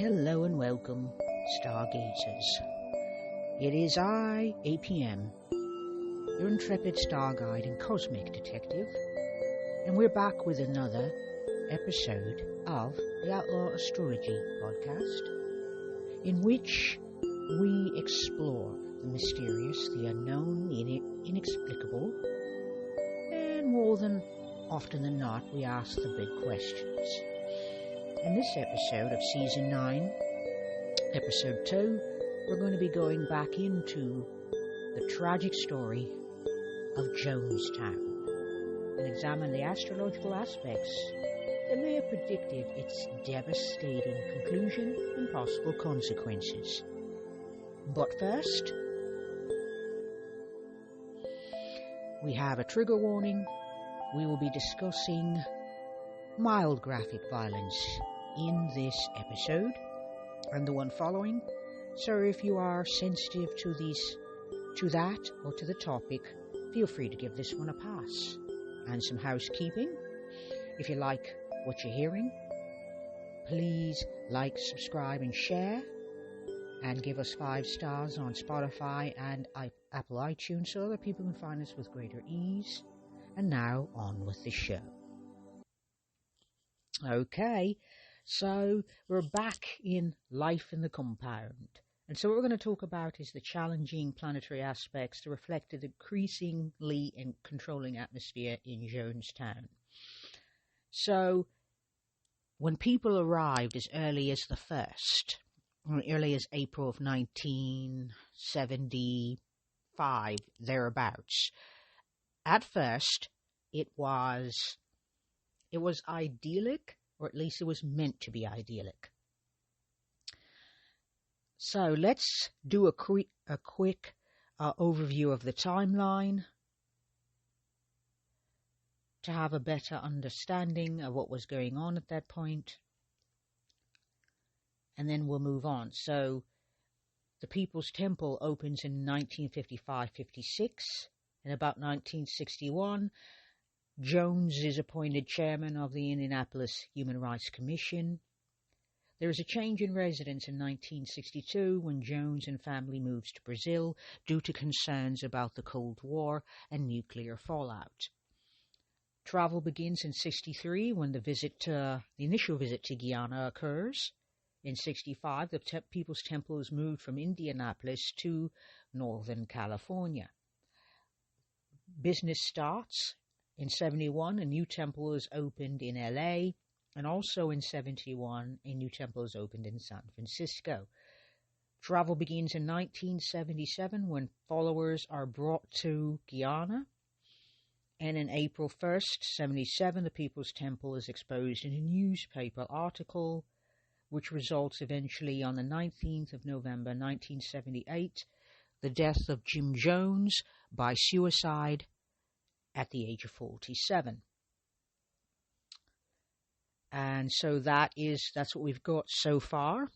Hello and welcome, stargazers. It is I, APM, your intrepid star guide and cosmic detective, and we're back with another episode of the Outlaw Astrology podcast, in which we explore the mysterious, the unknown, the inexplicable, and more than often than not, we ask the big questions. In this episode of Season 9, Episode 2, we're going to be going back into the tragic story of Jonestown and examine the astrological aspects that may have predicted its devastating conclusion and possible consequences. But first, we have a trigger warning. We will be discussing mild graphic violence in this episode and the one following. So if you are sensitive to that or to the topic, feel free to give this one a pass. And some housekeeping. If you like what you're hearing, please like, subscribe and share, and give us 5 stars on Spotify and Apple iTunes so other people can find us with greater ease. And now on with the show. Okay, so we're back in life in the compound. And so what we're going to talk about is the challenging planetary aspects that reflect the increasingly and controlling atmosphere in Jonestown. So when people arrived as early as early as April of 1975, thereabouts, at first it was idyllic, or at least it was meant to be idyllic. So let's do a quick overview of the timeline to have a better understanding of what was going on at that point. And then we'll move on. So the People's Temple opens in 1955-56. In about 1961, Jones is appointed chairman of the Indianapolis Human Rights Commission. There is a change in residence in 1962 when Jones and family moves to Brazil due to concerns about the Cold War and nuclear fallout. Travel begins in 63 when the initial visit to Guyana occurs. In 65, the People's Temple is moved from Indianapolis to Northern California. Business starts. In 71, a new temple is opened in LA, and also in 71, a new temple is opened in San Francisco. Travel begins in 1977 when followers are brought to Guyana, and in April 1st, 77, the People's Temple is exposed in a newspaper article, which results eventually on the 19th of November 1978, the death of Jim Jones by suicide at the age of 47. And so that's what we've got so far.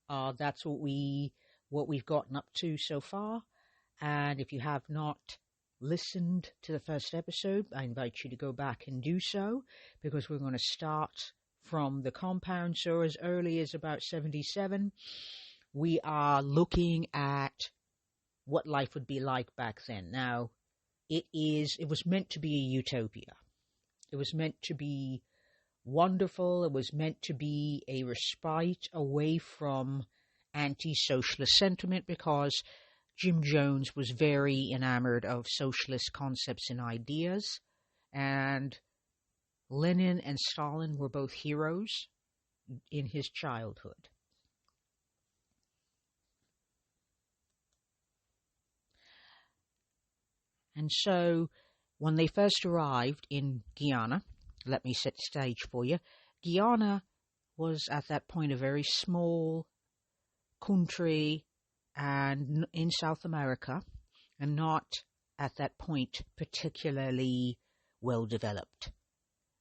That's what we've gotten up to so far. And if you have not listened to the first episode, I invite you to go back and do so, because we're going to start from the compound. So as early as about 77, we are looking at what life would be like back then. Now, it was meant to be a utopia. It was meant to be wonderful. It was meant to be a respite away from anti-socialist sentiment, because Jim Jones was very enamored of socialist concepts and ideas, and Lenin and Stalin were both heroes in his childhood. And so, when they first arrived in Guyana, let me set the stage for you. Guyana was at that point a very small country and in South America, and not at that point particularly well developed.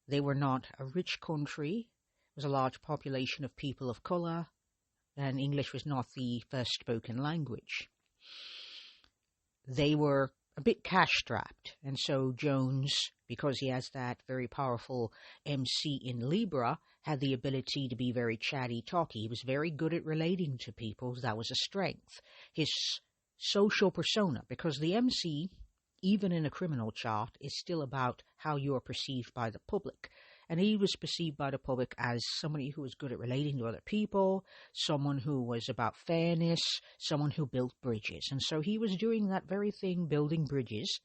They were not a rich country. There was a large population of people of color, and English was not the first spoken language. They were a bit cash-strapped. And so Jones, because he has that very powerful MC in Libra, had the ability to be very chatty-talky. He was very good at relating to people. That was a strength. His social persona, because the MC, even in a criminal chart, is still about how you are perceived by the public. And he was perceived by the public as somebody who was good at relating to other people, someone who was about fairness, someone who built bridges. And so he was doing that very thing, building bridges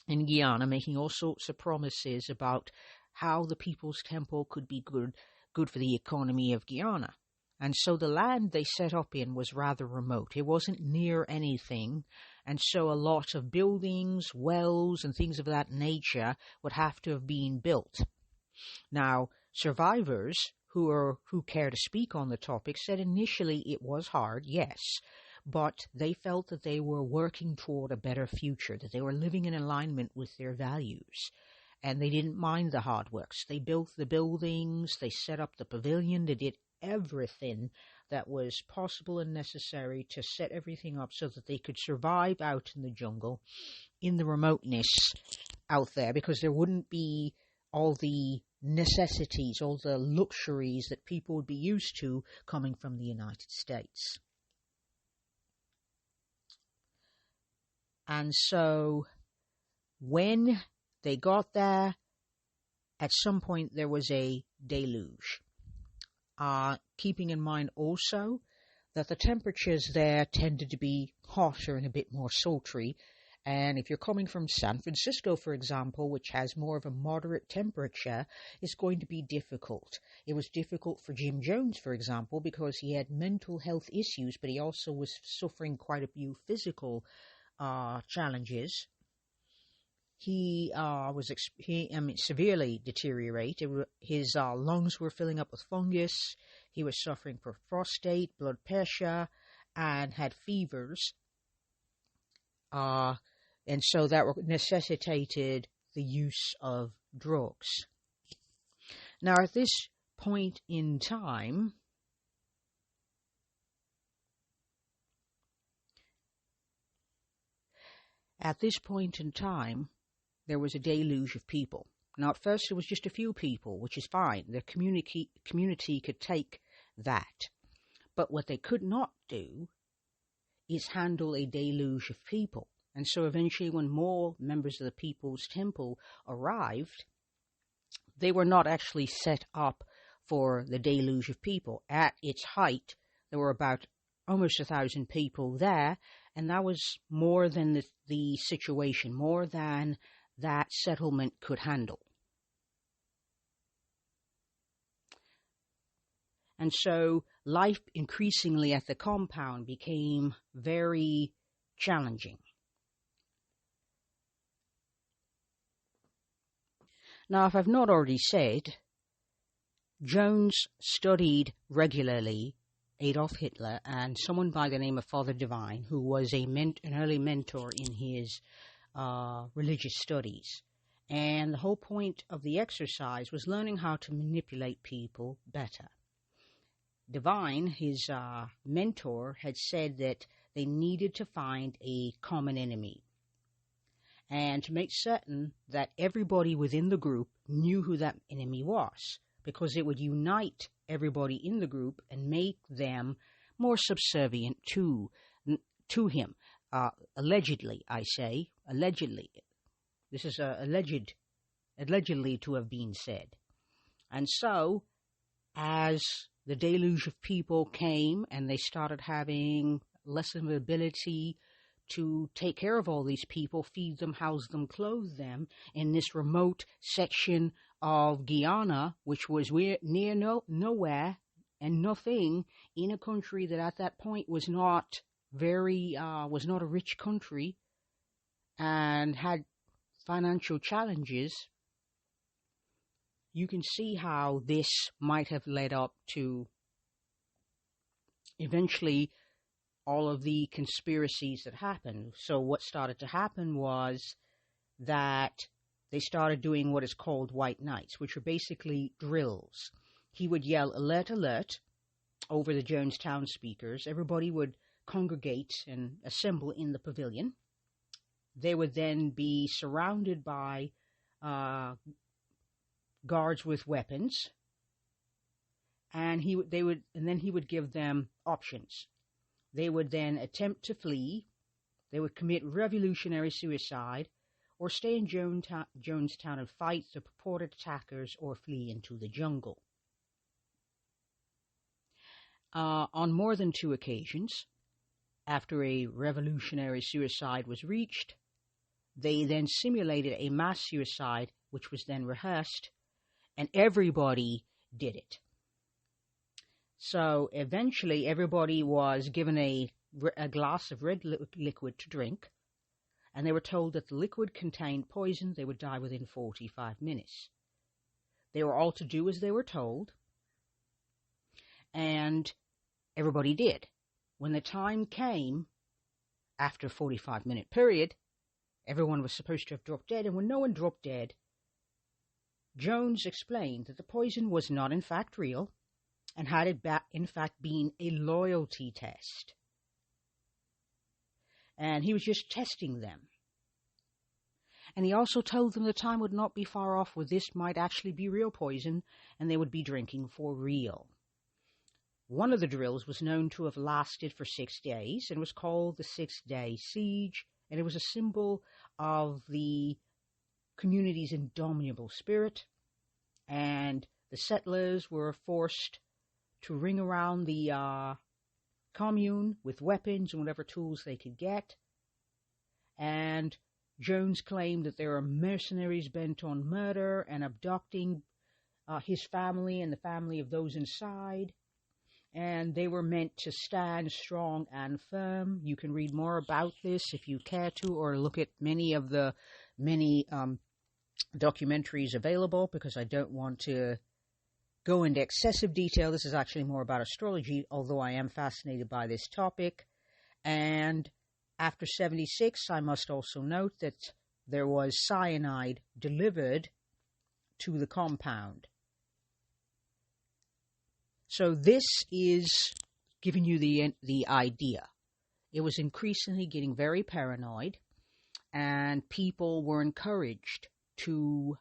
in Guyana, making all sorts of promises about how the People's Temple could be good for the economy of Guyana. And so the land they set up in was rather remote. It wasn't near anything. And so a lot of buildings, wells, and things of that nature would have to have been built. Now, survivors who care to speak on the topic said initially it was hard, yes, but they felt that they were working toward a better future, that they were living in alignment with their values, and they didn't mind the hard works. They built the buildings, they set up the pavilion, they did everything that was possible and necessary to set everything up so that they could survive out in the jungle, in the remoteness out there, because there wouldn't be all the necessities, all the luxuries that people would be used to coming from the United States. And so when they got there, at some point there was a deluge. Keeping in mind also that the temperatures there tended to be hotter and a bit more sultry. And if you're coming from San Francisco, for example, which has more of a moderate temperature, it's going to be difficult. It was difficult for Jim Jones, for example, because he had mental health issues, but he also was suffering quite a few physical challenges. He was severely deteriorated. His lungs were filling up with fungus. He was suffering from prostate, blood pressure, and had fevers. And so that necessitated the use of drugs. Now, at this point in time, there was a deluge of people. Now, at first, it was just a few people, which is fine. The community could take that. But what they could not do is handle a deluge of people. And so eventually, when more members of the People's Temple arrived, they were not actually set up for the deluge of people. At its height, there were about almost 1,000 people there, and that was more than the situation, more than that settlement could handle. And so life increasingly at the compound became very challenging. Now, if I've not already said, Jones studied regularly Adolf Hitler and someone by the name of Father Divine, who was an early mentor in his religious studies. And the whole point of the exercise was learning how to manipulate people better. Divine, his mentor, had said that they needed to find a common enemy, and to make certain that everybody within the group knew who that enemy was, because it would unite everybody in the group and make them more subservient to him. Allegedly, I say, allegedly. This is allegedly to have been said. And so, as the deluge of people came and they started having less of an ability to take care of all these people, feed them, house them, clothe them in this remote section of Guyana, which was near nowhere and nothing, in a country that at that point was not a rich country and had financial challenges. You can see how this might have led up to eventually all of the conspiracies that happened. So what started to happen was that they started doing what is called white nights, which are basically drills. He would yell, "Alert, alert," over the Jonestown speakers. Everybody would congregate and assemble in the pavilion. They would then be surrounded by guards with weapons, and he would give them options. They would then attempt to flee. They would commit revolutionary suicide, or stay in Jonestown and fight the purported attackers, or flee into the jungle. On more than 2 occasions, after a revolutionary suicide was reached, they then simulated a mass suicide, which was then rehearsed, and everybody did it. So eventually everybody was given a glass of red liquid to drink, and they were told that the liquid contained poison. They would die within 45 minutes. They were all to do as they were told, and everybody did. When the time came, after a 45-minute period, everyone was supposed to have dropped dead, and when no one dropped dead, Jones explained that the poison was not in fact real, and had it in fact been a loyalty test. And he was just testing them. And he also told them the time would not be far off where this might actually be real poison, and they would be drinking for real. One of the drills was known to have lasted for 6 days, and was called the 6-Day Siege, and it was a symbol of the community's indomitable spirit, and the settlers were forced to ring around the commune with weapons and whatever tools they could get. And Jones claimed that there were mercenaries bent on murder and abducting his family and the family of those inside, and they were meant to stand strong and firm. You can read more about this if you care to, or look at many of the documentaries available, because I don't want to go into excessive detail. This is actually more about astrology, although I am fascinated by this topic. And after 76, I must also note that there was cyanide delivered to the compound. So this is giving you the idea. It was increasingly getting very paranoid, and people were encouraged to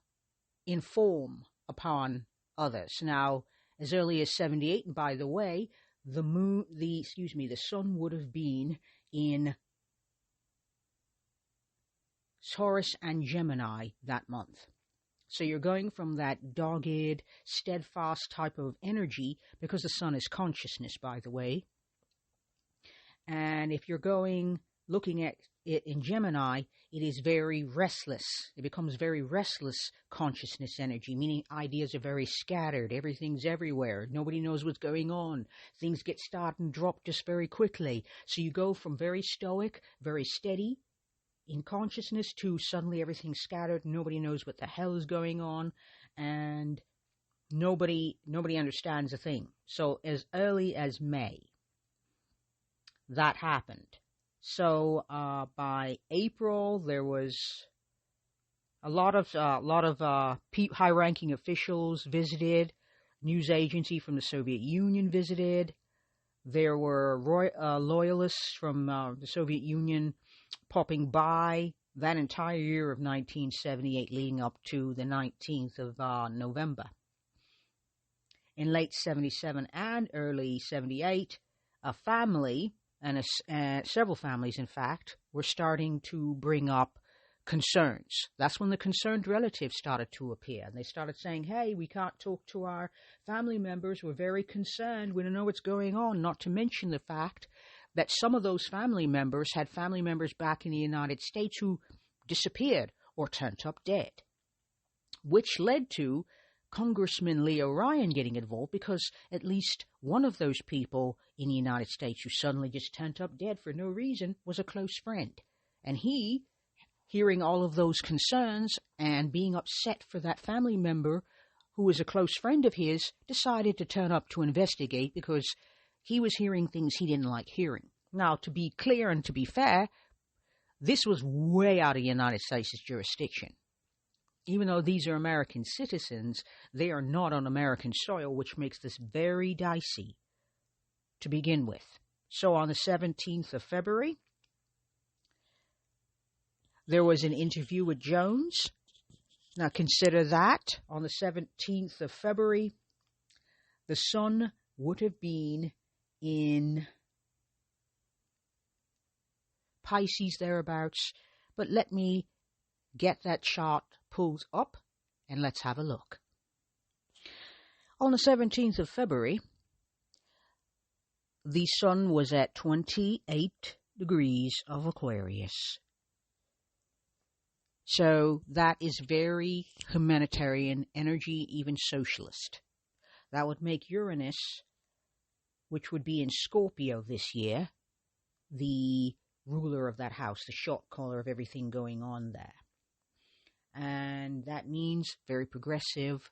inform upon others. Now, as early as 78, and by the way, the sun would have been in Taurus and Gemini that month. So you're going from that dogged, steadfast type of energy, because the sun is consciousness, by the way. And if you're looking at it in Gemini, it is very restless. It becomes very restless consciousness energy, meaning ideas are very scattered. Everything's everywhere. Nobody knows what's going on. Things get started and drop just very quickly. So you go from very stoic, very steady in consciousness to suddenly everything's scattered. Nobody knows what the hell is going on, and nobody understands a thing. So as early as May, that happened. So by April, there was a lot of high-ranking officials visited. News agency from the Soviet Union visited. There were loyalists from the Soviet Union popping by that entire year of 1978, leading up to the 19th of November. In late 77 and early 78, a family, and several families, in fact, were starting to bring up concerns. That's when the concerned relatives started to appear. And they started saying, hey, we can't talk to our family members. We're very concerned. We don't know what's going on. Not to mention the fact that some of those family members had family members back in the United States who disappeared or turned up dead, which led to Congressman Leo Ryan getting involved, because at least one of those people in the United States who suddenly just turned up dead for no reason was a close friend. And he, hearing all of those concerns and being upset for that family member who was a close friend of his, decided to turn up to investigate, because he was hearing things he didn't like hearing. Now, to be clear and to be fair, this was way out of the United States' jurisdiction. Even though these are American citizens, they are not on American soil, which makes this very dicey to begin with. So on the 17th of February, there was an interview with Jones. Now consider that on the 17th of February, the sun would have been in Pisces thereabouts. But let me get that chart pulled up and let's have a look. On the 17th of February, the sun was at 28 degrees of Aquarius. So that is very humanitarian energy, even socialist. That would make Uranus, which would be in Scorpio this year, the ruler of that house, the shot caller of everything going on there. And that means very progressive,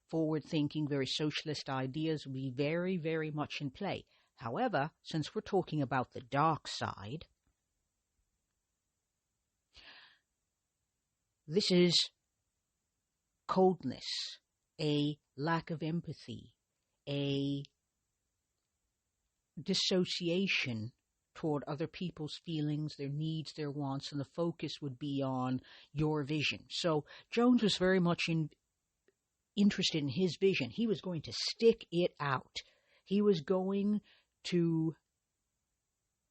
forward-thinking, very socialist ideas will be very, very much in play. However, since we're talking about the dark side, this is coldness, a lack of empathy, a dissociation toward other people's feelings, their needs, their wants, and the focus would be on your vision. So Jones was very much interested in his vision. He was going to stick it out. He was going to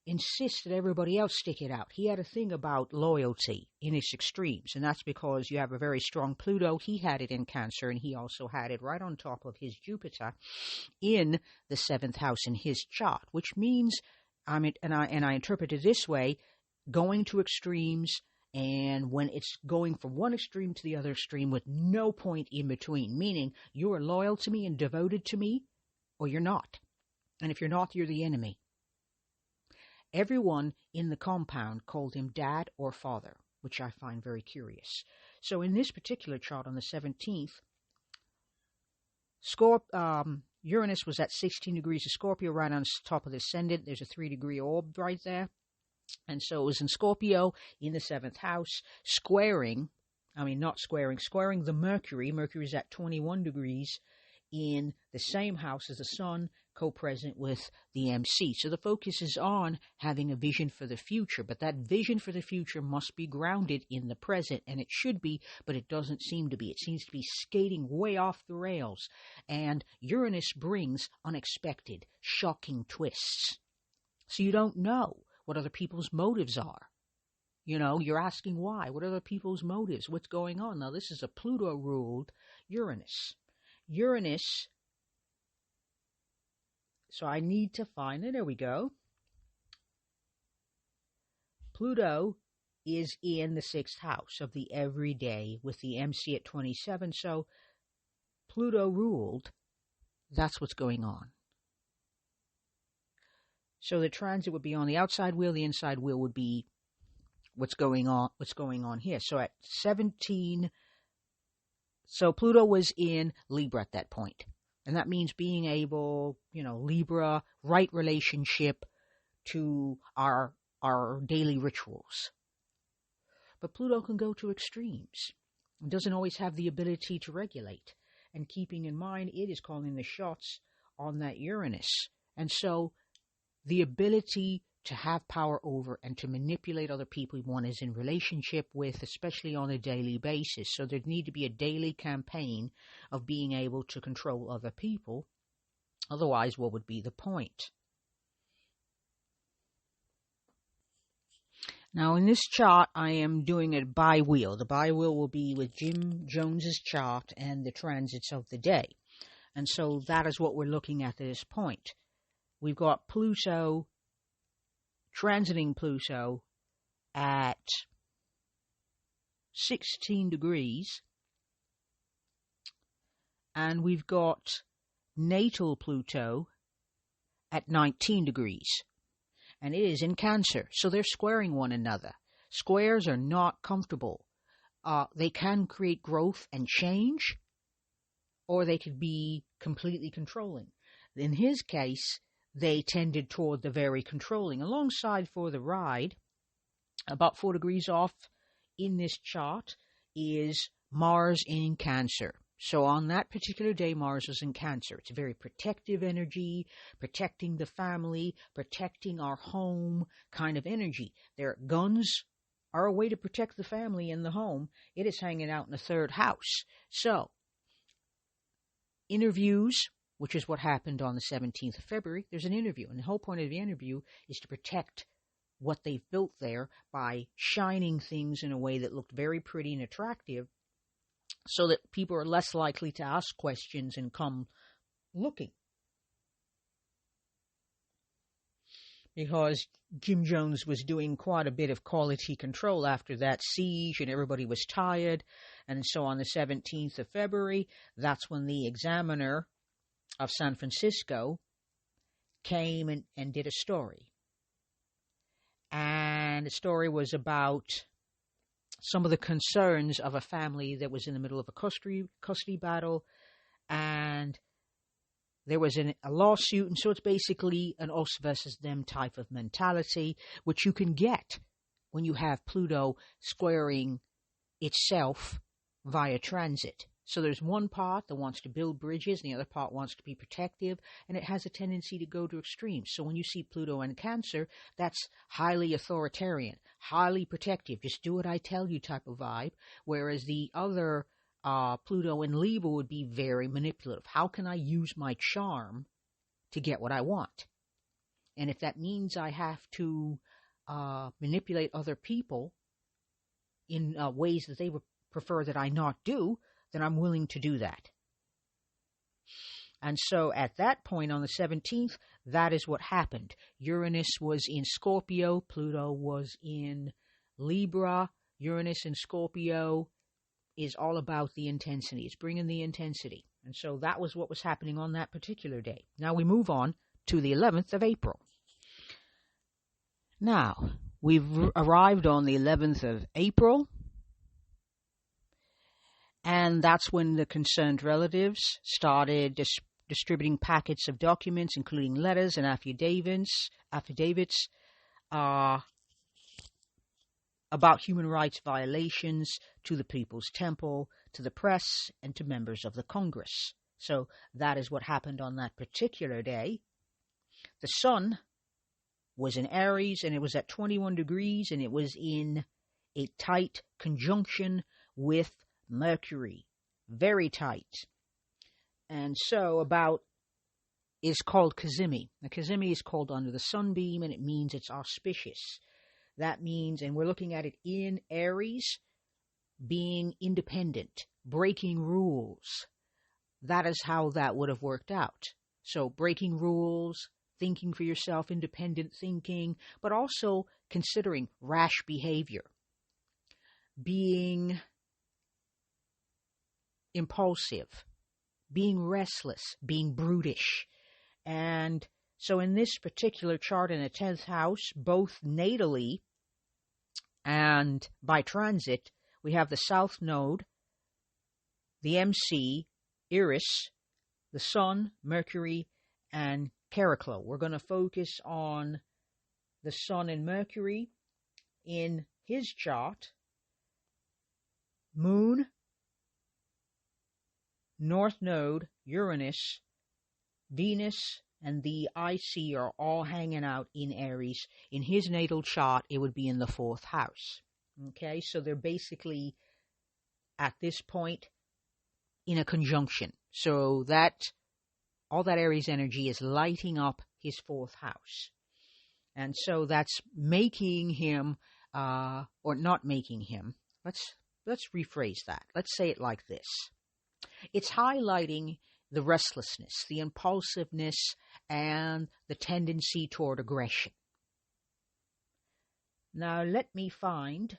insist that everybody else stick it out. He had a thing about loyalty in its extremes, and that's because you have a very strong Pluto. He had it in Cancer, and he also had it right on top of his Jupiter in the 7th house in his chart, which means, I interpret it this way, going to extremes, and when it's going from one extreme to the other extreme with no point in between, meaning you are loyal to me and devoted to me, or you're not. And if you're not, you're the enemy. Everyone in the compound called him dad or father, which I find very curious. So in this particular chart on the 17th, Uranus was at 16 degrees of Scorpio, right on top of the ascendant. There's a 3-degree orb right there. And so it was in Scorpio in the 7th house, squaring the Mercury. Mercury is at 21 degrees in the same house as the Sun, co-present with the MC. So the focus is on having a vision for the future, but that vision for the future must be grounded in the present, and it should be, but it doesn't seem to be. It seems to be skating way off the rails, and Uranus brings unexpected, shocking twists. So you don't know what other people's motives are. You know, you're asking why. What are other people's motives? What's going on? Now, this is a Pluto-ruled Uranus. Uranus, so I need to find it. There we go. Pluto is in the 6th house of the everyday with the MC at 27. So Pluto ruled, that's what's going on. So the transit would be on the outside wheel, the inside wheel would be what's going on here. So at 17, so Pluto was in Libra at that point. And that means being able, Libra, right relationship to our daily rituals. But Pluto can go to extremes. It doesn't always have the ability to regulate. And keeping in mind, it is calling the shots on that Uranus. And so the ability to have power over and to manipulate other people one is in relationship with, especially on a daily basis. So there'd need to be a daily campaign of being able to control other people. Otherwise, what would be the point? Now, in this chart, I am doing it by wheel. The by wheel will be with Jim Jones's chart and the transits of the day. And so that is what we're looking at this point. We've got Pluto, transiting Pluto at 16 degrees. And we've got natal Pluto at 19 degrees. And it is in Cancer. So they're squaring one another. Squares are not comfortable. They can create growth and change, or they could be completely controlling. In his case, they tended toward the very controlling. Alongside for the ride, about 4 degrees off in this chart, is Mars in Cancer. So on that particular day, Mars was in Cancer. It's a very protective energy, protecting the family, protecting our home kind of energy. There are guns are a way to protect the family and the home. It is hanging out in the third house. So, interviews, which is what happened on the 17th of February, there's an interview. And the whole point of the interview is to protect what they've built there by shining things in a way that looked very pretty and attractive so that people are less likely to ask questions and come looking. Because Jim Jones was doing quite a bit of quality control after that siege and everybody was tired. And so on the 17th of February, that's when the Examiner of San Francisco came and did a story. And the story was about some of the concerns of a family that was in the middle of a custody battle, and there was a lawsuit, and so it's basically an us versus them type of mentality, which you can get when you have Pluto squaring itself via transit. So there's one part that wants to build bridges, and the other part wants to be protective, and it has a tendency to go to extremes. So when you see Pluto in Cancer, that's highly authoritarian, highly protective, just do what I tell you type of vibe, whereas the other Pluto in Libra would be very manipulative. How can I use my charm to get what I want? And if that means I have to manipulate other people in ways that they would prefer that I not do, then I'm willing to do that. And so at that point on the 17th, that is what happened. Uranus was in Scorpio, Pluto was in Libra. Uranus in Scorpio is all about the intensity. It's bringing the intensity. And so that was what was happening on that particular day. Now we move on to the 11th of April. Now, we've arrived on the 11th of April, and that's when the concerned relatives started distributing packets of documents, including letters and affidavits about human rights violations to the People's Temple, to the press, and to members of the Congress. So that is what happened on that particular day. The sun was in Aries, and it was at 21 degrees, and it was in a tight conjunction with Mercury. Very tight. And so is called Cazimi. The Cazimi is called under the sunbeam, and it means it's auspicious. That means, and we're looking at it in Aries, being independent, breaking rules. That is how that would have worked out. So breaking rules, thinking for yourself, independent thinking, but also considering rash behavior, being impulsive, being restless, being brutish. And so in this particular chart in the 10th house, both natally and by transit, we have the South Node, the MC, Eris, the Sun, Mercury, and Characlo. We're going to focus on the Sun and Mercury in his chart. Moon, North Node, Uranus, Venus, and the IC are all hanging out in Aries. In his natal chart, it would be in the 4th house. Okay, so they're basically, at this point, in a conjunction. So that, all that Aries energy is lighting up his 4th house. And so that's making him, or not making him. Let's rephrase that. Let's say it like this. It's highlighting the restlessness, the impulsiveness, and the tendency toward aggression. Now let me find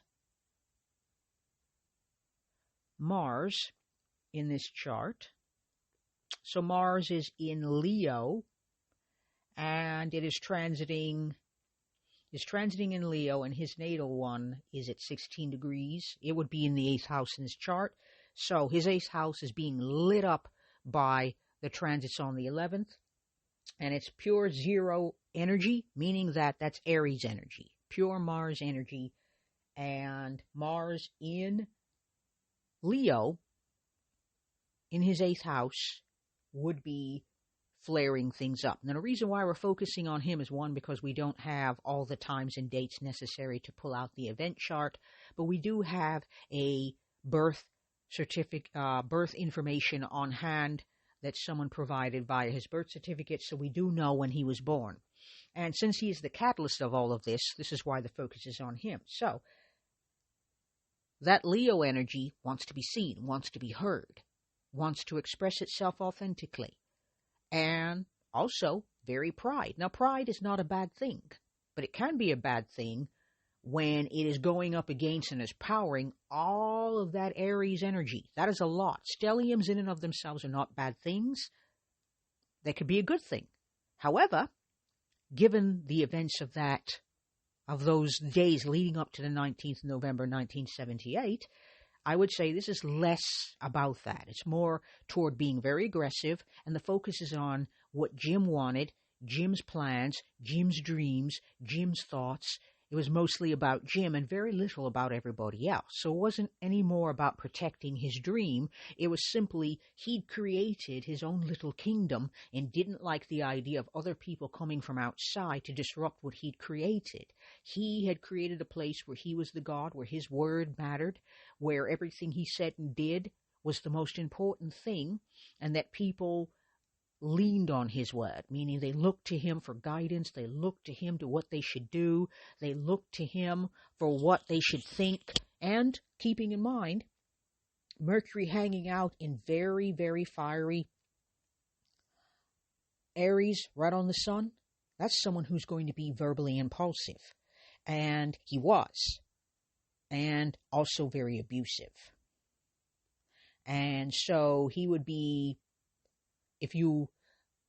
Mars in this chart. So Mars is in Leo, and it is transiting in Leo, and his natal one is at 16 degrees. It would be in the 8th house in his chart. So his 8th house is being lit up by the transits on the 11th, and it's pure zero energy, meaning that that's Aries energy, pure Mars energy, and Mars in Leo in his 8th house would be flaring things up. Now, the reason why we're focusing on him is, one, because we don't have all the times and dates necessary to pull out the event chart, but we do have a birth certificate, birth information on hand that someone provided via his birth certificate, so we do know when he was born. And since he is the catalyst of all of this, this is why the focus is on him. So, that Leo energy wants to be seen, wants to be heard, wants to express itself authentically, and also very pride. Now, pride is not a bad thing, but it can be a bad thing when it is going up against and is powering all of that Aries energy. That is a lot. Stelliums in and of themselves are not bad things. They could be a good thing. However, given the events of those days leading up to the 19th of November 1978, I would say this is less about that. It's more toward being very aggressive, and the focus is on what Jim wanted, Jim's plans, Jim's dreams, Jim's thoughts. It was mostly about Jim and very little about everybody else. So it wasn't any more about protecting his dream. It was simply he'd created his own little kingdom and didn't like the idea of other people coming from outside to disrupt what he'd created. He had created a place where he was the God, where his word mattered, where everything he said and did was the most important thing, and that people leaned on his word, meaning they looked to him for guidance, they looked to him to what they should do, they looked to him for what they should think, and keeping in mind, Mercury hanging out in very, very fiery Aries right on the sun, that's someone who's going to be verbally impulsive, and he was, and also very abusive. And so he would be, if you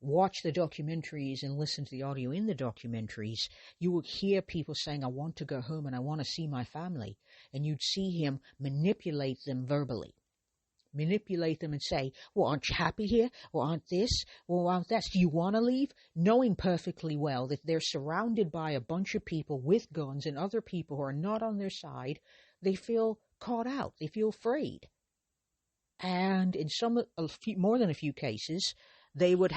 watch the documentaries and listen to the audio in the documentaries, you will hear people saying, I want to go home and I want to see my family. And you'd see him manipulate them verbally. Manipulate them and say, well, aren't you happy here? Or aren't this? Or aren't that? Do you want to leave? Knowing perfectly well that they're surrounded by a bunch of people with guns and other people who are not on their side, they feel caught out. They feel afraid. And in more than a few cases, they would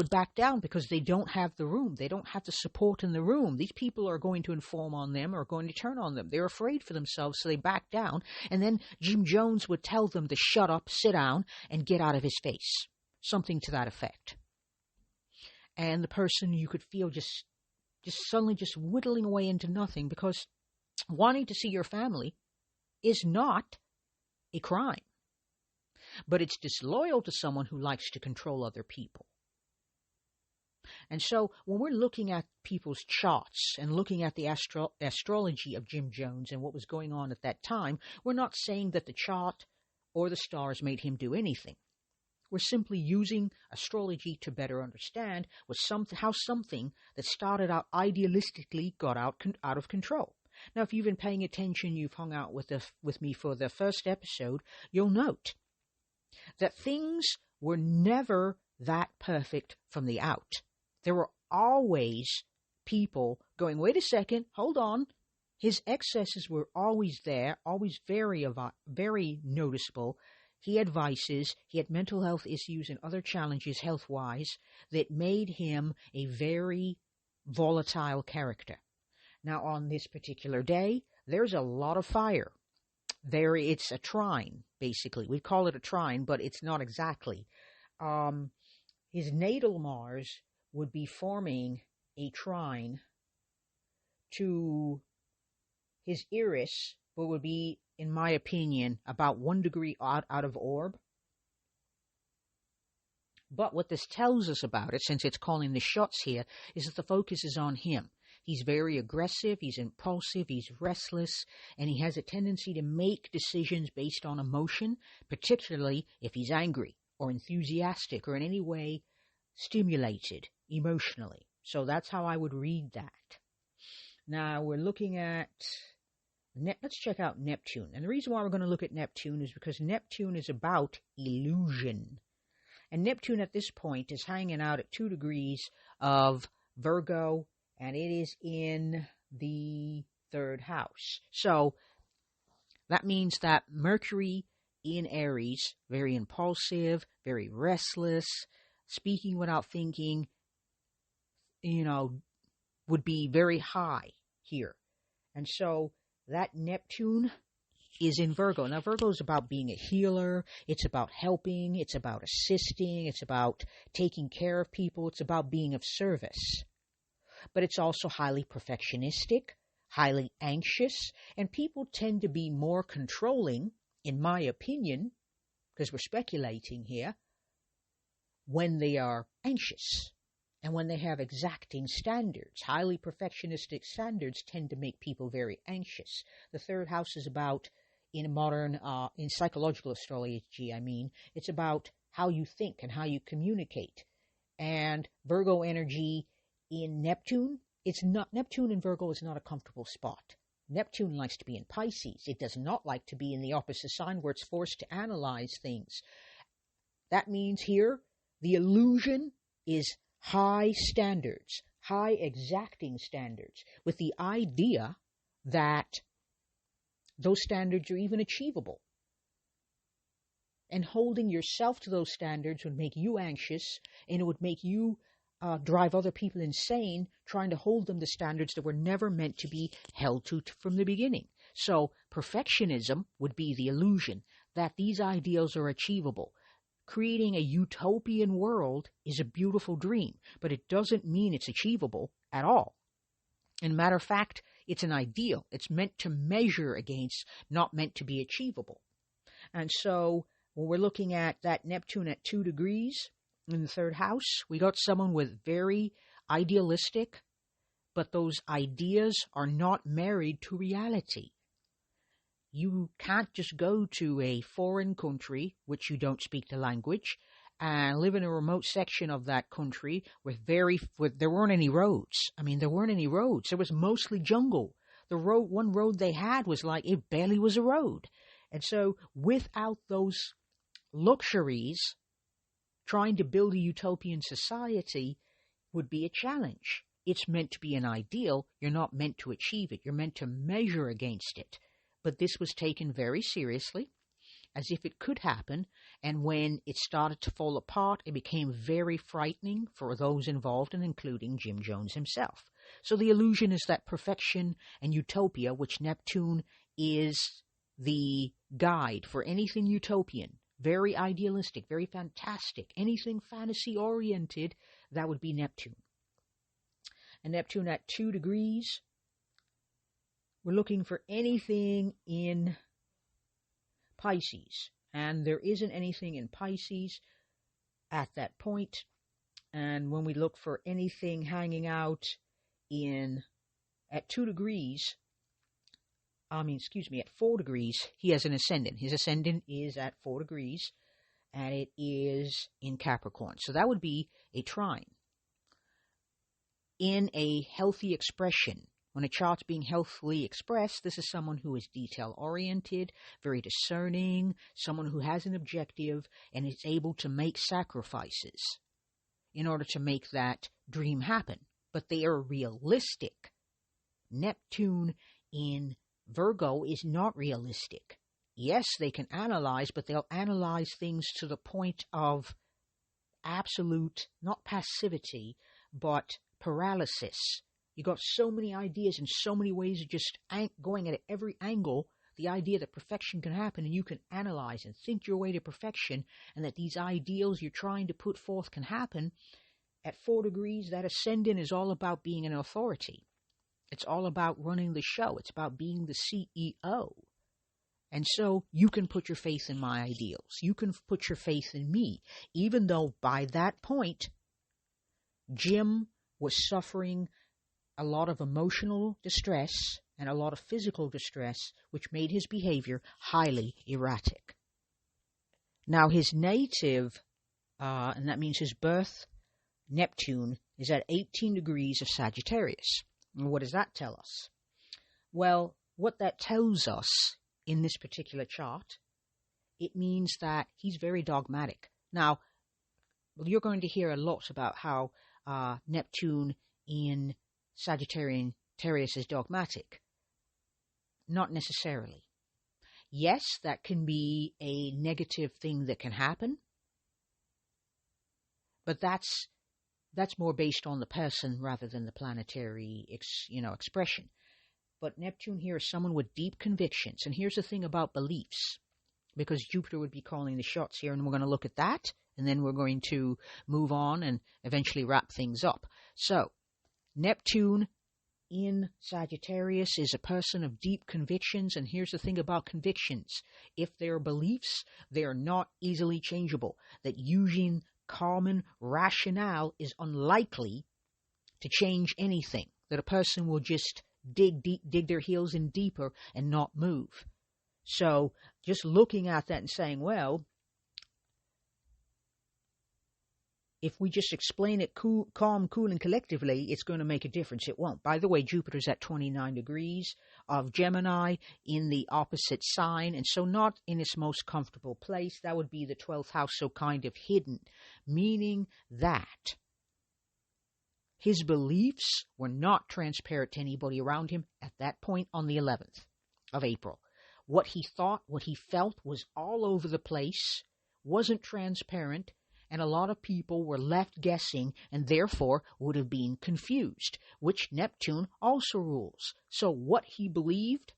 back down because they don't have the room. They don't have the support in the room. These people are going to inform on them or going to turn on them. They're afraid for themselves, so they back down. And then Jim Jones would tell them to shut up, sit down, and get out of his face. Something to that effect. And the person, you could feel just suddenly just whittling away into nothing, because wanting to see your family is not a crime. But it's disloyal to someone who likes to control other people. And so when we're looking at people's charts and looking at the astrology of Jim Jones and what was going on at that time, we're not saying that the chart or the stars made him do anything. We're simply using astrology to better understand how something that started out idealistically got out of control. Now, if you've been paying attention, you've hung out with me for the first episode, you'll note that things were never that perfect from the out. There were always people going, wait a second, hold on. His excesses were always there, always very, very noticeable. He had vices, he had mental health issues and other challenges health-wise that made him a very volatile character. Now, on this particular day, there's a lot of fire. It's a trine, basically. We call it a trine, but it's not exactly. His natal Mars would be forming a trine to his Eris, but would be, in my opinion, about 1 degree out of orb. But what this tells us about it, since it's calling the shots here, is that the focus is on him. He's very aggressive, he's impulsive, he's restless, and he has a tendency to make decisions based on emotion, particularly if he's angry or enthusiastic or in any way stimulated emotionally. So that's how I would read that. Now we're looking at, let's check out Neptune. And the reason why we're going to look at Neptune is because Neptune is about illusion. And Neptune at this point is hanging out at 2 degrees of Virgo, and it is in the 3rd house. So that means that Mercury in Aries, very impulsive, very restless, speaking without thinking, would be very high here. And so that Neptune is in Virgo. Now, Virgo is about being a healer. It's about helping. It's about assisting. It's about taking care of people. It's about being of service. But it's also highly perfectionistic, highly anxious, and people tend to be more controlling, in my opinion, because we're speculating here, when they are anxious and when they have exacting standards. Highly perfectionistic standards tend to make people very anxious. The third house is about, in psychological astrology, it's about how you think and how you communicate. And Virgo energy in Neptune, Neptune in Virgo is not a comfortable spot. Neptune likes to be in Pisces. It does not like to be in the opposite sign where it's forced to analyze things. That means here, the illusion is high standards, high exacting standards, with the idea that those standards are even achievable. And holding yourself to those standards would make you anxious, and it would make you drive other people insane trying to hold them to standards that were never meant to be held to from the beginning. So perfectionism would be the illusion that these ideals are achievable. Creating a utopian world is a beautiful dream, but it doesn't mean it's achievable at all. And matter of fact, it's an ideal. It's meant to measure against, not meant to be achievable. And so when we're looking at that Neptune at 2 degrees in the third house, we got someone with very idealistic, but those ideas are not married to reality. You can't just go to a foreign country, which you don't speak the language, and live in a remote section of that country with there weren't any roads. There weren't any roads. There was mostly jungle. One road they had was like, it barely was a road. And so without those luxuries, trying to build a utopian society would be a challenge. It's meant to be an ideal. You're not meant to achieve it. You're meant to measure against it. But this was taken very seriously, as if it could happen, and when it started to fall apart, it became very frightening for those involved, and including Jim Jones himself. So the illusion is that perfection and utopia, which Neptune is the guide for anything utopian, very idealistic, very fantastic, anything fantasy-oriented, that would be Neptune. And Neptune at 2 degrees, we're looking for anything in Pisces, and there isn't anything in Pisces at that point. And when we look for anything hanging out at 2 degrees, at 4 degrees, he has an ascendant. His ascendant is at 4 degrees, and it is in Capricorn. So that would be a trine. In a healthy expression, when a chart's being healthily expressed, this is someone who is detail-oriented, very discerning, someone who has an objective, and is able to make sacrifices in order to make that dream happen. But they are realistic. Neptune in Virgo is not realistic. Yes, they can analyze, but they'll analyze things to the point of absolute, not passivity, but paralysis. You got so many ideas and so many ways of just going at every angle, the idea that perfection can happen, and you can analyze and think your way to perfection, and that these ideals you're trying to put forth can happen. At 4 degrees, that ascendant is all about being an authority. It's all about running the show. It's about being the CEO. And so you can put your faith in my ideals. You can put your faith in me, even though by that point, Jim was suffering a lot of emotional distress and a lot of physical distress, which made his behavior highly erratic. Now, his native, and that means his birth, Neptune, is at 18 degrees of Sagittarius. And what does that tell us? Well, what that tells us in this particular chart, it means that he's very dogmatic. Now, you're going to hear a lot about how Neptune in Sagittarius is dogmatic. Not necessarily. Yes, that can be a negative thing that can happen, But that's more based on the person rather than the planetary, expression. But Neptune here is someone with deep convictions. And here's the thing about beliefs, because Jupiter would be calling the shots here, and we're going to look at that, and then we're going to move on and eventually wrap things up. So, Neptune in Sagittarius is a person of deep convictions, and here's the thing about convictions. If they're beliefs, they are not easily changeable. That using common rationale is unlikely to change anything. That a person will just dig their heels in deeper and not move. So just looking at that and saying, well, if we just explain it calm, cool, and collectively, it's going to make a difference. It won't. By the way, Jupiter's at 29 degrees of Gemini in the opposite sign, and so not in its most comfortable place. That would be the 12th house, so kind of hidden, meaning that his beliefs were not transparent to anybody around him at that point on the 11th of April. What he thought, what he felt was all over the place, wasn't transparent, and a lot of people were left guessing and therefore would have been confused, which Neptune also rules. So what he believed,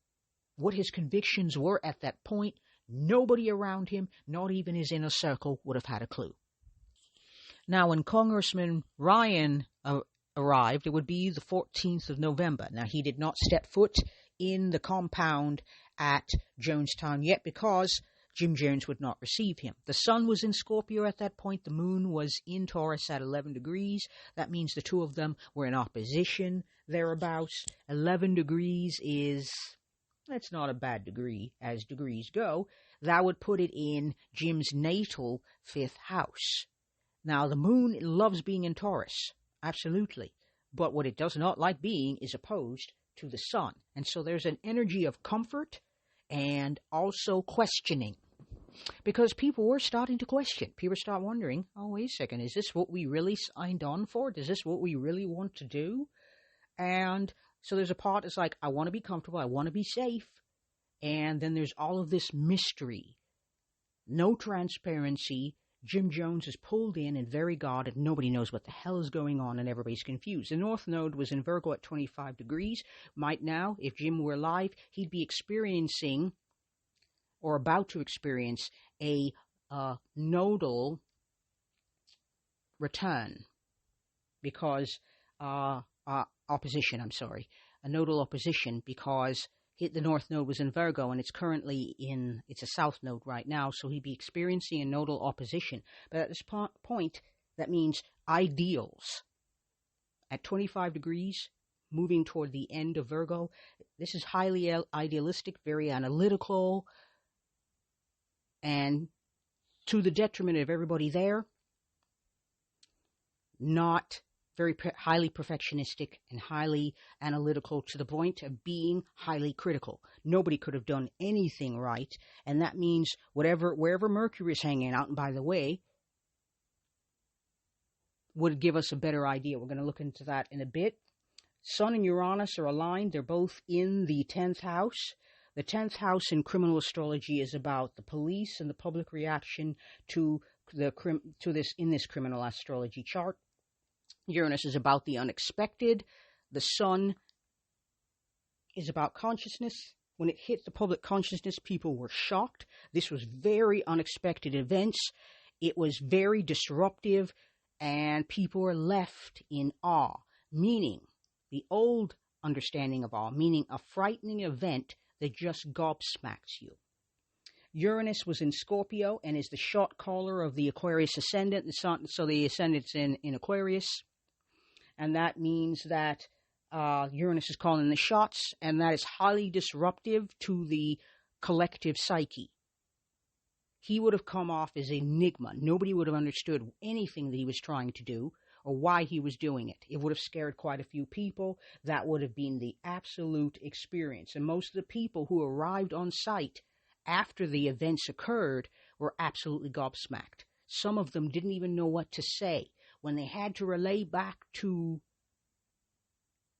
what his convictions were at that point, nobody around him, not even his inner circle, would have had a clue. Now, when Congressman Ryan arrived, it would be the 14th of November. Now, he did not step foot in the compound at Jonestown yet because Jim Jones would not receive him. The sun was in Scorpio at that point. The moon was in Taurus at 11 degrees. That means the two of them were in opposition thereabouts. 11 degrees is, that's not a bad degree as degrees go. That would put it in Jim's natal 5th house. Now, the moon loves being in Taurus, absolutely. But what it does not like being is opposed to the sun. And so there's an energy of comfort and also questioning. Because people were starting to question. People start wondering, oh, wait a second, is this what we really signed on for? Is this what we really want to do? And so there's a part that's like, I want to be comfortable, I want to be safe. And then there's all of this mystery. No transparency. Jim Jones is pulled in and very guarded. Nobody knows what the hell is going on, and everybody's confused. The North Node was in Virgo at 25 degrees. Might now, if Jim were alive, he'd be experiencing or about to experience a nodal return because opposition, a nodal opposition because the North Node was in Virgo and it's currently it's a South Node right now, so he'd be experiencing a nodal opposition. But at this point, that means ideals. At 25 degrees, moving toward the end of Virgo, this is highly idealistic, very analytical, and to the detriment of everybody there, not very highly perfectionistic and highly analytical to the point of being highly critical. Nobody could have done anything right, and that means wherever Mercury is hanging out, and by the way, would give us a better idea. We're going to look into that in a bit. Sun and Uranus are aligned. They're both in the 10th house. The 10th house in criminal astrology is about the police and the public reaction to this in this criminal astrology chart. Uranus is about the unexpected. The sun is about consciousness. When it hit the public consciousness, people were shocked. This was very unexpected events. It was very disruptive, and people were left in awe, meaning the old understanding of awe, meaning a frightening event that just gobsmacks you. Uranus was in Scorpio and is the shot caller of the Aquarius ascendant. So the ascendant's in Aquarius. And that means that Uranus is calling the shots, and that is highly disruptive to the collective psyche. He would have come off as an enigma. Nobody would have understood anything that he was trying to do or why he was doing it. It would have scared quite a few people. That would have been the absolute experience. And most of the people who arrived on site after the events occurred were absolutely gobsmacked. Some of them didn't even know what to say. When they had to relay back to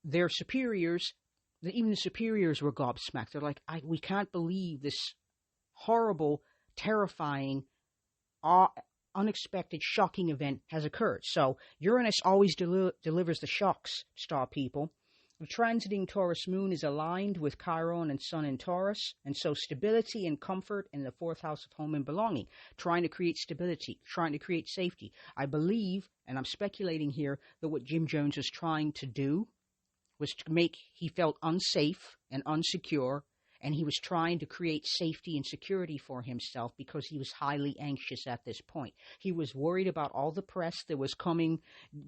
their superiors, even the superiors were gobsmacked. They're like, we can't believe this horrible, terrifying unexpected, shocking event has occurred. So Uranus always delivers the shocks, star people. The transiting Taurus moon is aligned with Chiron and Sun in Taurus, and so stability and comfort in the fourth house of home and belonging, trying to create stability, trying to create safety. I believe, and I'm speculating here, that what Jim Jones was trying to do was to make, he felt unsafe and unsecure, and he was trying to create safety and security for himself because he was highly anxious at this point. He was worried about all the press that was coming,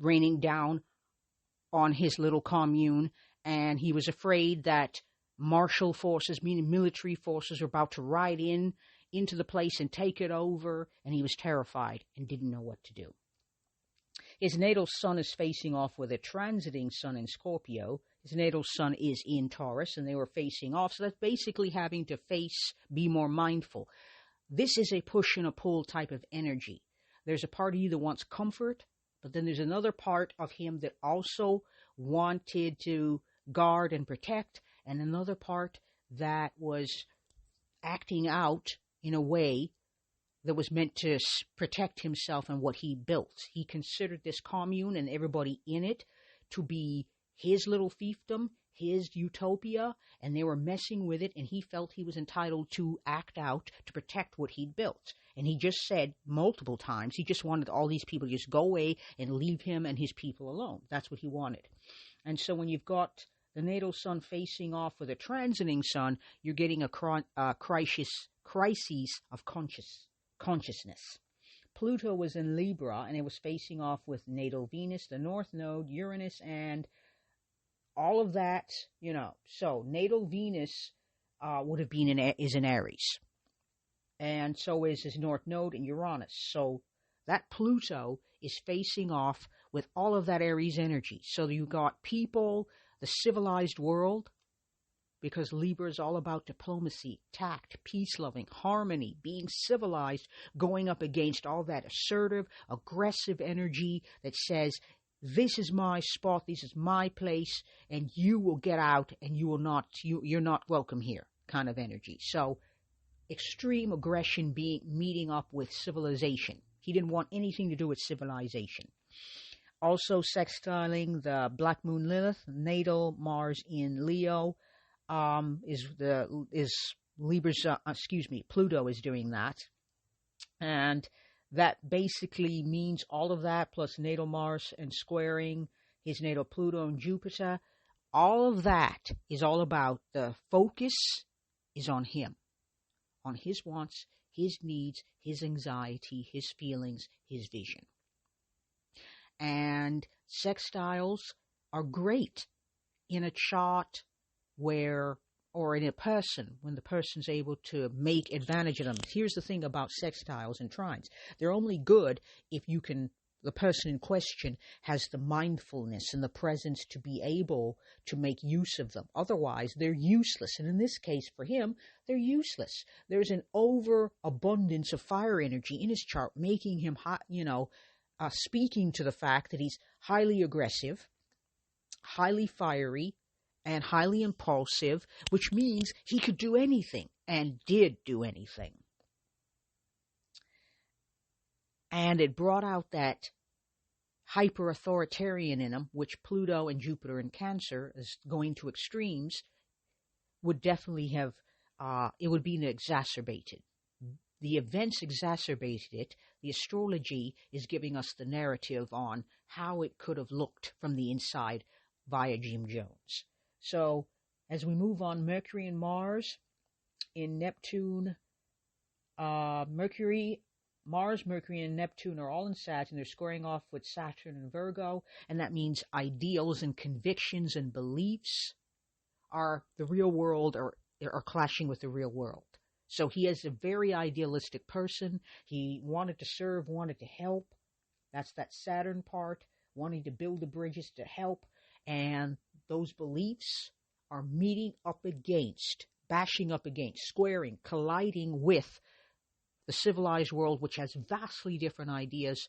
raining down on his little commune, and he was afraid that martial forces, meaning military forces, were about to ride into the place and take it over, and he was terrified and didn't know what to do. His natal sun is facing off with a transiting sun in Scorpio. His natal sun is in Taurus, and they were facing off, so that's basically having to be more mindful. This is a push and a pull type of energy. There's a part of you that wants comfort, but then there's another part of him that also wanted to guard and protect, and another part that was acting out in a way that was meant to protect himself and what he built. He considered this commune and everybody in it to be his little fiefdom, his utopia, and they were messing with it, and he felt he was entitled to act out to protect what he'd built. And he just said multiple times, he just wanted all these people to just go away and leave him and his people alone. That's what he wanted. And so when you've got the natal sun facing off with a transiting sun, you're getting a crisis of consciousness. Pluto was in Libra, and it was facing off with natal Venus, the North Node, Uranus, and all of that, So natal Venus would have been is in Aries, and so is his North Node in Uranus. So that Pluto is facing off with all of that Aries energy. So you got people, the civilized world, because Libra is all about diplomacy, tact, peace-loving, harmony, being civilized, going up against all that assertive, aggressive energy that says, this is my spot, this is my place, and you will get out, and you're not welcome here, kind of energy. So extreme aggression meeting up with civilization. He didn't want anything to do with civilization. Also sextiling the Black Moon Lilith, natal Mars in Leo, is Libra's, Pluto is doing that. And that basically means all of that, plus natal Mars and squaring his natal Pluto and Jupiter. All of that is all about the focus is on him, on his wants, his needs, his anxiety, his feelings, his vision. And sextiles are great in a chart or in a person, when the person's able to make advantage of them. Here's the thing about sextiles and trines. They're only good if the person in question has the mindfulness and the presence to be able to make use of them. Otherwise, they're useless. And in this case, for him, they're useless. There's an overabundance of fire energy in his chart, making him, speaking to the fact that he's highly aggressive, highly fiery, and highly impulsive, which means he could do anything and did do anything. And it brought out that hyper-authoritarian in him, which Pluto and Jupiter in Cancer is going to extremes, would definitely have, it would be exacerbated. The events exacerbated it. The astrology is giving us the narrative on how it could have looked from the inside via Jim Jones. So, as we move on, Mercury and Mars in Neptune, Mars, Mercury, and Neptune are all in Saturn. They're squaring off with Saturn and Virgo, and that means ideals and convictions and beliefs are the real world or are clashing with the real world. So he is a very idealistic person. He wanted to serve, wanted to help. That's that Saturn part, wanting to build the bridges to help. And those beliefs are meeting up against, bashing up against, squaring, colliding with the civilized world, which has vastly different ideas,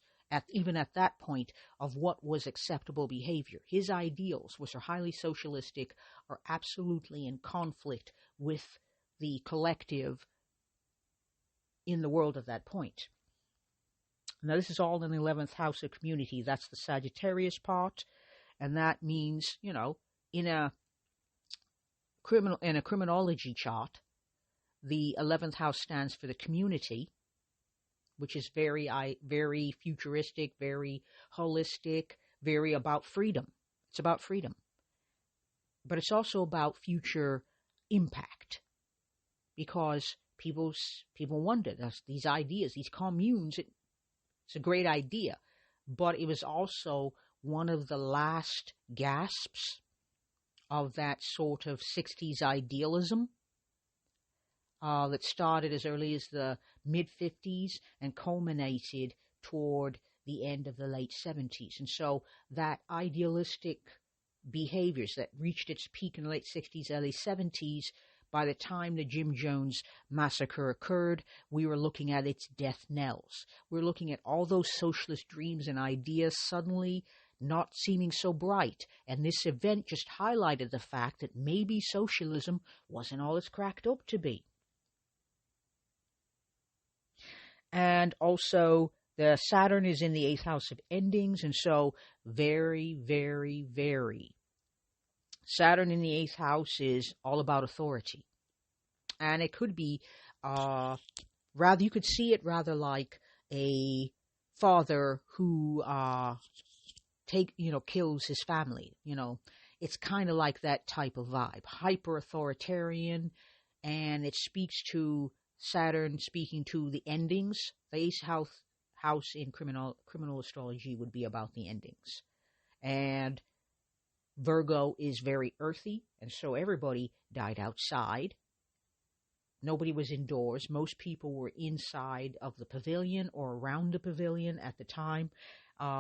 even at that point, of what was acceptable behavior. His ideals, which are highly socialistic, are absolutely in conflict with the collective in the world at that point. Now, this is all in the 11th house of community. That's the Sagittarius part. And that means, in a criminology chart, the 11th house stands for the community, which is very futuristic, very holistic, very about freedom. It's about freedom. But it's also about future impact, because people wonder, these ideas, these communes, it's a great idea, but it was also one of the last gasps of that sort of 60s idealism that started as early as the mid-50s and culminated toward the end of the late 70s. And so that idealistic behaviors that reached its peak in the late 60s, early 70s, by the time the Jim Jones massacre occurred, we were looking at its death knells. We're looking at all those socialist dreams and ideas suddenly not seeming so bright. And this event just highlighted the fact that maybe socialism wasn't all it's cracked up to be. And also, the Saturn is in the 8th house of endings, and so very, very, very. Saturn in the 8th house is all about authority. And it could be, you could see it rather like a father who kills his family. It's kind of like that type of vibe, hyper authoritarian, and it speaks to Saturn speaking to the endings. The 8th house in criminal astrology would be about the endings. And Virgo is very earthy, and so everybody died outside. Nobody was indoors. Most people were inside of the pavilion or around the pavilion at the time.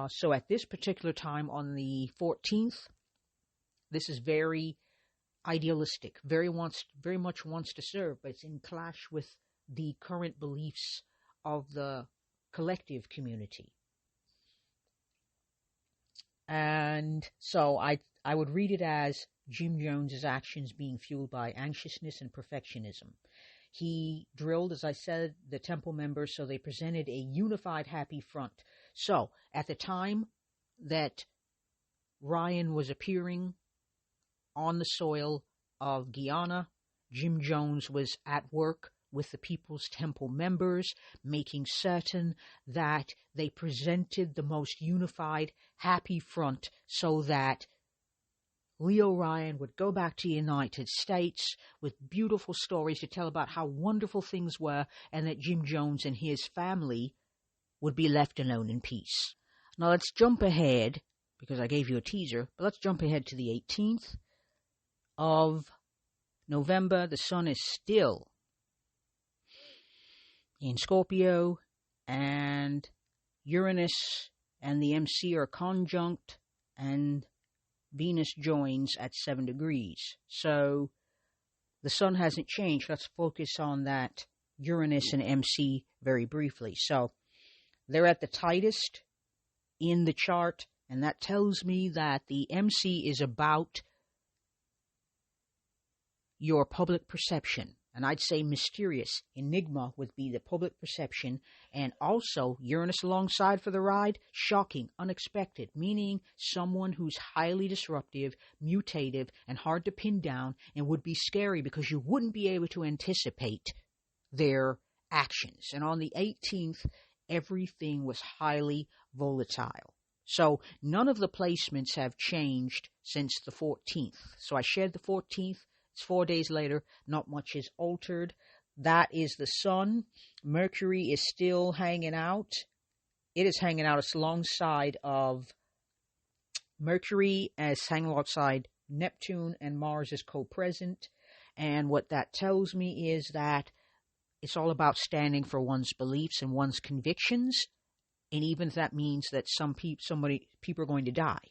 So at this particular time on the 14th, this is very idealistic, very much wants to serve, but it's in clash with the current beliefs of the collective community. And so I would read it as Jim Jones's actions being fueled by anxiousness and perfectionism. He drilled, as I said, the temple members, so they presented a unified, happy front. So at the time that Ryan was appearing on the soil of Guyana, Jim Jones was at work with the People's Temple members, making certain that they presented the most unified, happy front so that Leo Ryan would go back to the United States with beautiful stories to tell about how wonderful things were, and that Jim Jones and his family would be left alone in peace. Now let's jump ahead, because I gave you a teaser, but let's jump ahead to the 18th of November. The sun is still in Scorpio, and Uranus and the MC are conjunct, and Venus joins at 7 degrees. So the sun hasn't changed. Let's focus on that Uranus and MC very briefly. So they're at the tightest in the chart, and that tells me that the MC is about your public perception. And I'd say mysterious. Enigma would be the public perception. And also, Uranus alongside for the ride, shocking, unexpected, meaning someone who's highly disruptive, mutative, and hard to pin down, and would be scary because you wouldn't be able to anticipate their actions. And on the 18th, everything was highly volatile. So none of the placements have changed since the 14th. So I shared the 14th. It's 4 days later. Not much is altered. That is the sun. Mercury is still hanging out. It is hanging out alongside of Mercury, as hanging alongside Neptune, and Mars is co-present. And what that tells me is that it's all about standing for one's beliefs and one's convictions. And even if that means that people are going to die.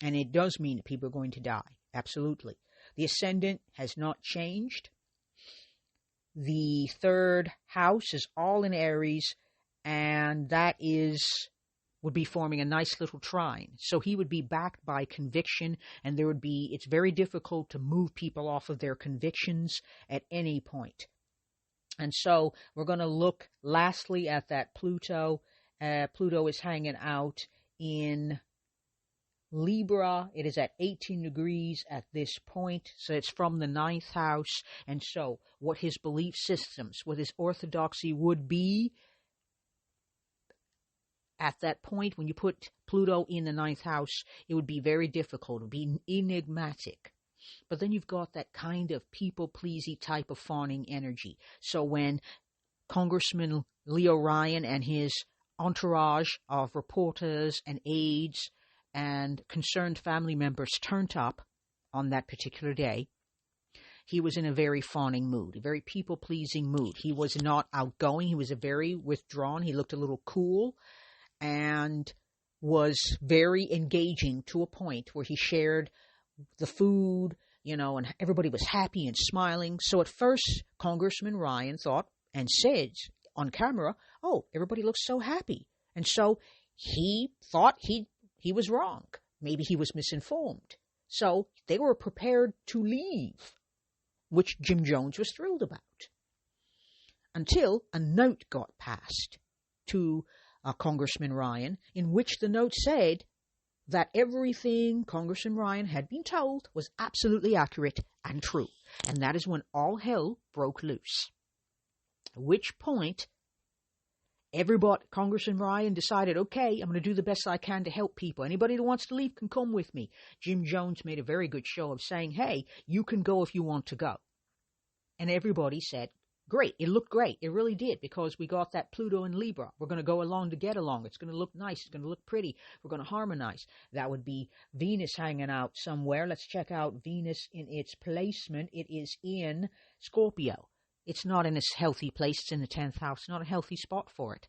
And it does mean that people are going to die. Absolutely. The ascendant has not changed. The third house is all in Aries, and that would be forming a nice little trine. So he would be backed by conviction, and it's very difficult to move people off of their convictions at any point. And so we're going to look lastly at that Pluto Pluto is hanging out in Libra. It is at 18 degrees at this point, so it's from the 9th house. And so what his belief systems, what his orthodoxy would be at that point, when you put Pluto in the 9th house, it would be very difficult. It would be enigmatic. But then you've got that kind of people-pleasy type of fawning energy. So when Congressman Leo Ryan and his entourage of reporters and aides and concerned family members turned up on that particular day, he was in a very fawning mood, a very people-pleasing mood. He was not outgoing. He was very withdrawn. He looked a little cool and was very engaging to a point where he shared the food, and everybody was happy and smiling. So at first, Congressman Ryan thought and said on camera, "Oh, everybody looks so happy." And so he thought he was wrong. Maybe he was misinformed. So they were prepared to leave, which Jim Jones was thrilled about. Until a note got passed to Congressman Ryan, in which the note said that everything Congressman Ryan had been told was absolutely accurate and true. And that is when all hell broke loose. At which point, Congressman Ryan decided, okay, I'm going to do the best I can to help people. Anybody that wants to leave can come with me. Jim Jones made a very good show of saying, hey, you can go if you want to go. And everybody said, great. It looked great. It really did, because we got that Pluto in Libra. We're going to go along to get along. It's going to look nice. It's going to look pretty. We're going to harmonize. That would be Venus hanging out somewhere. Let's check out Venus in its placement. It is in Scorpio. It's not in a healthy place. It's in the 10th house. Not a healthy spot for it.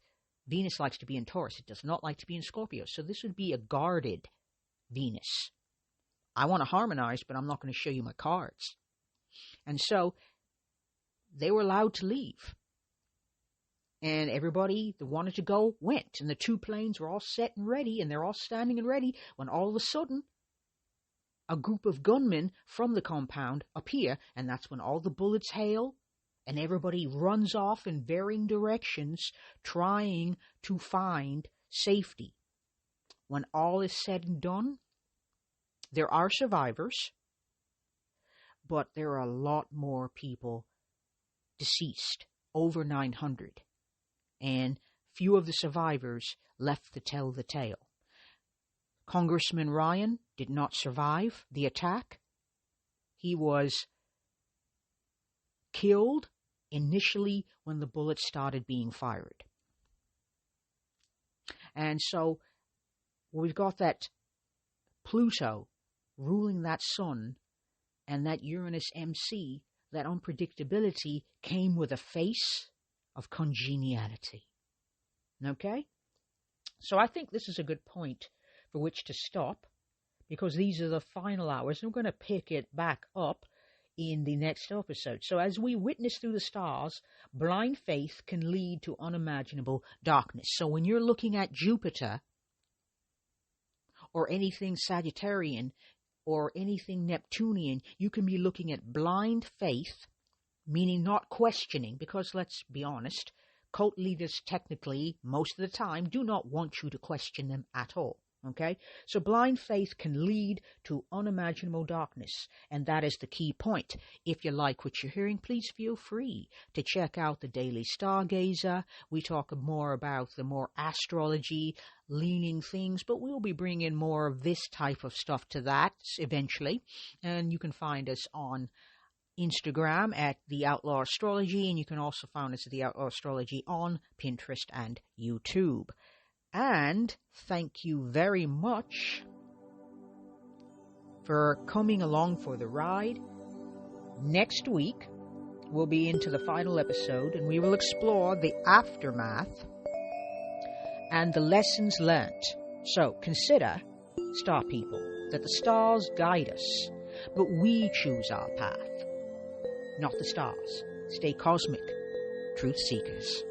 Venus likes to be in Taurus. It does not like to be in Scorpio. So this would be a guarded Venus. I want to harmonize, but I'm not going to show you my cards. And so they were allowed to leave. And everybody that wanted to go went. And the two planes were all set and ready, and they're all standing and ready, when all of a sudden a group of gunmen from the compound appear, and that's when all the bullets hail, and everybody runs off in varying directions, trying to find safety. When all is said and done, there are survivors, but there are a lot more people deceased, over 900, and few of the survivors left to tell the tale. Congressman Ryan did not survive the attack. He was killed initially when the bullets started being fired. And so we've got that Pluto ruling that sun, and that Uranus MC, that unpredictability came with a face of congeniality. Okay? So I think this is a good point for which to stop, because these are the final hours, and we're going to pick it back up in the next episode. So as we witness through the stars, blind faith can lead to unimaginable darkness. So when you're looking at Jupiter or anything Sagittarian or anything Neptunian, you can be looking at blind faith, meaning not questioning, because let's be honest, cult leaders technically, most of the time, do not want you to question them at all. Okay? So blind faith can lead to unimaginable darkness, and that is the key point. If you like what you're hearing, please feel free to check out the Daily Stargazer. We talk more about the more astrology leaning things, but we'll be bringing more of this type of stuff to that eventually. And you can find us on Instagram at the Outlaw Astrology, and you can also find us at the Outlaw Astrology on Pinterest and YouTube. And thank you very much for coming along for the ride. Next week, we'll be into the final episode, and we will explore the aftermath and the lessons learnt. So consider, star people, that the stars guide us, but we choose our path, not the stars. Stay cosmic, truth seekers.